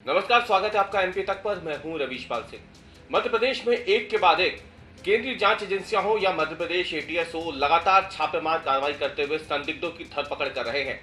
नमस्कार, स्वागत है आपका एमपी तक पर। मैं हूं रवीशपाल सिंह। मध्य प्रदेश में एक के बाद एक केंद्रीय जांच एजेंसियां हो या मध्य प्रदेश एटीएस हो, लगातार छापेमार कार्रवाई करते हुए संदिग्धों की धरपकड़ कर रहे हैं।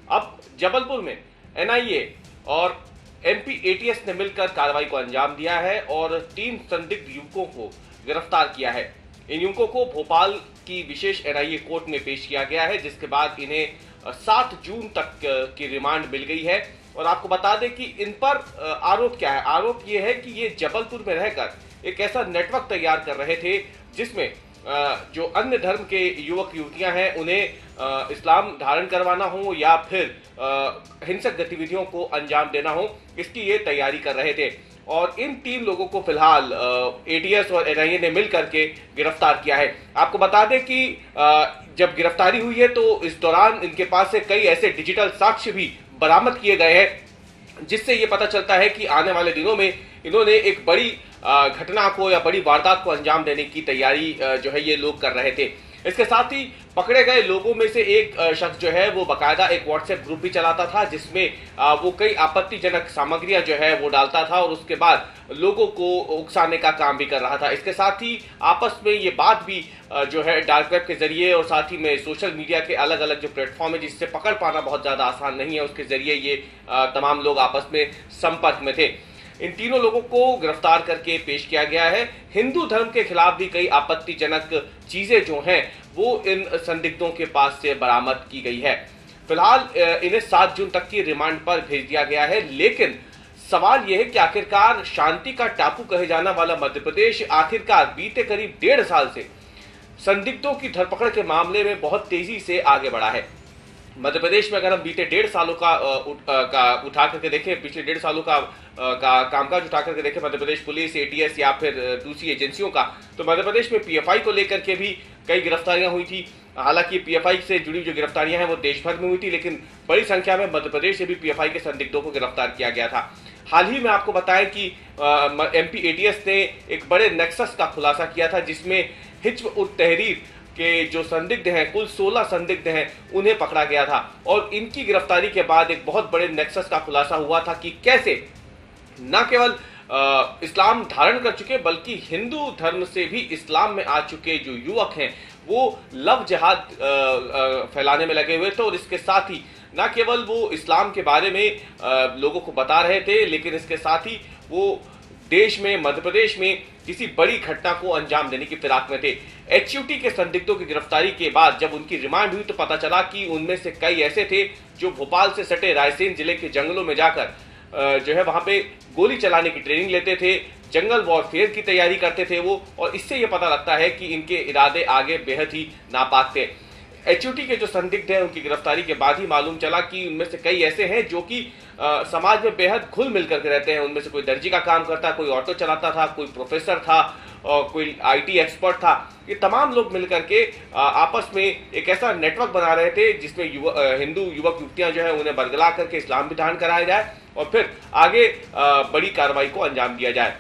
अब जबलपुर में एनआईए और एमपी एटीएस ने मिलकर कार्रवाई को अंजाम दिया है और 3 संदिग्ध युवकों को गिरफ्तार किया है। इन युवकों को भोपाल की विशेष एनआईए कोर्ट में पेश किया गया है, जिसके बाद इन्हें 7 जून तक की रिमांड मिल गई है। और आपको बता दें कि इन पर आरोप क्या है। आरोप ये है कि ये जबलपुर में रहकर एक ऐसा नेटवर्क तैयार कर रहे थे जिसमें जो अन्य धर्म के युवक युवतियां हैं उन्हें इस्लाम धारण करवाना हो या फिर हिंसक गतिविधियों को अंजाम देना हो, इसकी ये तैयारी कर रहे थे। और इन 3 लोगों को फिलहाल एटीएस और एनआईए ने मिल करके गिरफ्तार किया है। आपको बता दें कि जब गिरफ्तारी हुई है तो इस दौरान इनके पास से कई ऐसे डिजिटल साक्ष्य भी बरामद किए गए हैं, जिससे ये पता चलता है कि आने वाले दिनों में इन्होंने एक बड़ी घटना को या बड़ी वारदात को अंजाम देने की तैयारी जो है ये लोग कर रहे थे। इसके साथ ही पकड़े गए लोगों में से एक शख्स जो है वो बाकायदा एक व्हाट्सएप ग्रुप भी चलाता था, जिसमें वो कई आपत्तिजनक सामग्रियां जो है वो डालता था और उसके बाद लोगों को उकसाने का काम भी कर रहा था। इसके साथ ही आपस में ये बात भी जो है डार्क वेब के जरिए और साथ ही में सोशल मीडिया के अलग अलग जो प्लेटफॉर्म है जिससे पकड़ पाना बहुत ज्यादा आसान नहीं है, उसके जरिए ये तमाम लोग आपस में संपर्क में थे। इन तीनों लोगों को गिरफ्तार करके पेश किया गया है। हिंदू धर्म के खिलाफ भी कई आपत्तिजनक चीजें जो हैं वो इन संदिग्धों के पास से बरामद की गई है। फिलहाल इन्हें 7 जून तक की रिमांड पर भेज दिया गया है, लेकिन सवाल यह है कि आखिरकार शांति का टापू कहे जाना वाला मध्य प्रदेश आखिरकार बीते करीब 1.5 साल से संदिग्धों की धरपकड़ के मामले में बहुत तेजी से आगे बढ़ा है। मध्य प्रदेश में अगर हम बीते 1.5 सालों का उठा करके देखें, पिछले 1.5 सालों का कामकाज उठा करके देखें मध्य प्रदेश पुलिस, एटीएस या फिर दूसरी एजेंसियों का, तो मध्य प्रदेश में पीएफआई को लेकर के भी कई गिरफ्तारियां हुई थी। हालांकि पीएफआई से जुड़ी जो गिरफ्तारियां हैं वो देश भर में हुई थी, लेकिन बड़ी संख्या में मध्य प्रदेश से भी पीएफआई के संदिग्धों को गिरफ्तार किया गया था। हाल ही में आपको बताएं कि एमपी एटीएस ने एक बड़े नेक्सस का खुलासा किया था, जिसमें हिज्ब उत तहरीर के जो संदिग्ध हैं, कुल 16 संदिग्ध हैं, उन्हें पकड़ा गया था। और इनकी गिरफ्तारी के बाद एक बहुत बड़े नेक्सस का खुलासा हुआ था कि कैसे न केवल इस्लाम धारण कर चुके बल्कि हिंदू धर्म से भी इस्लाम में आ चुके जो युवक हैं वो लव जिहाद फैलाने में लगे हुए थे। और इसके साथ ही न केवल वो इस्लाम के बारे में लोगों को बता रहे थे, लेकिन इसके साथ ही वो देश में, मध्य प्रदेश में किसी बड़ी घटना को अंजाम देने की फिराक में थे। एचयूटी के संदिग्धों की गिरफ्तारी के बाद जब उनकी रिमांड हुई तो पता चला कि उनमें से कई ऐसे थे जो भोपाल से सटे रायसेन जिले के जंगलों में जाकर जो है वहां पे गोली चलाने की ट्रेनिंग लेते थे, जंगल वॉरफेयर की तैयारी करते थे वो। और इससे यह पता लगता है कि इनके इरादे आगे बेहद ही नापाक थे। एचयूटी के जो संदिग्ध हैं उनकी गिरफ्तारी के बाद ही मालूम चला कि उनमें से कई ऐसे हैं जो कि समाज में बेहद घुल मिल करके रहते हैं। उनमें से कोई दर्जी का काम करता, कोई ऑटो चलाता था, कोई प्रोफेसर था और कोई आईटी एक्सपर्ट था। ये तमाम लोग मिलकर के आपस में एक ऐसा नेटवर्क बना रहे थे जिसमें हिंदू युवक युवतियां जो है उन्हें बरगला करके इस्लाम भी धारण कराया जाए और फिर आगे बड़ी कार्रवाई को अंजाम दिया जाए।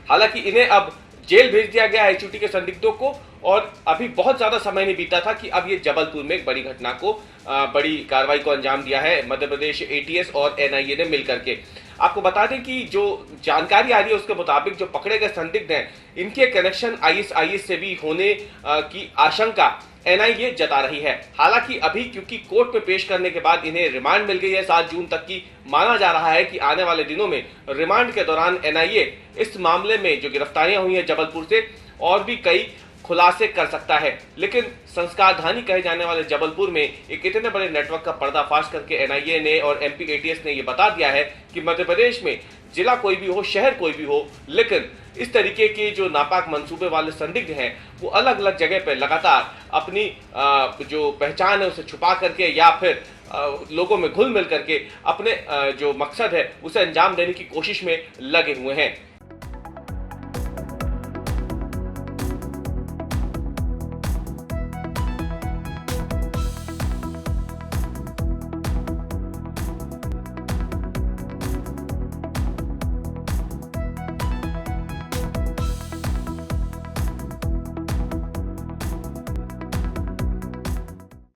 हालांकि इन्हें अब जेल भेज दिया गया है एचयूटी के संदिग्धों को, और अभी बहुत ज्यादा समय नहीं बीता था कि अब ये जबलपुर में एक बड़ी घटना को, बड़ी कार्रवाई को अंजाम दिया है मध्य प्रदेश एटीएस और एनआईए ने मिलकर के। आपको बता दें कि जो जानकारी आ रही है उसके मुताबिक जो पकड़े गए संदिग्ध हैं इनके कनेक्शन आईएस से भी होने की आशंका एनआईए जता रही है। हालांकि अभी क्योंकि कोर्ट में पेश करने के बाद इन्हें रिमांड मिल गई है 7 जून तक की, माना जा रहा है कि आने वाले दिनों में रिमांड के दौरान एनआईए इस मामले में जो गिरफ्तारियां हुई हैं जबलपुर से और भी कई खुलासे कर सकता है। लेकिन संस्कारधानी कहे जाने वाले जबलपुर में एक इतने बड़े नेटवर्क का पर्दाफाश करके एनआईए ने और एमपी एटीएस ने यह बता दिया है कि मध्य प्रदेश में जिला कोई भी हो, शहर कोई भी हो, लेकिन इस तरीके के जो नापाक मंसूबे वाले संदिग्ध हैं वो अलग अलग जगह पर लगातार अपनी जो पहचान है उसे छुपा करके या फिर लोगों में घुल मिल करके अपने जो मकसद है उसे अंजाम देने की कोशिश में लगे हुए हैं।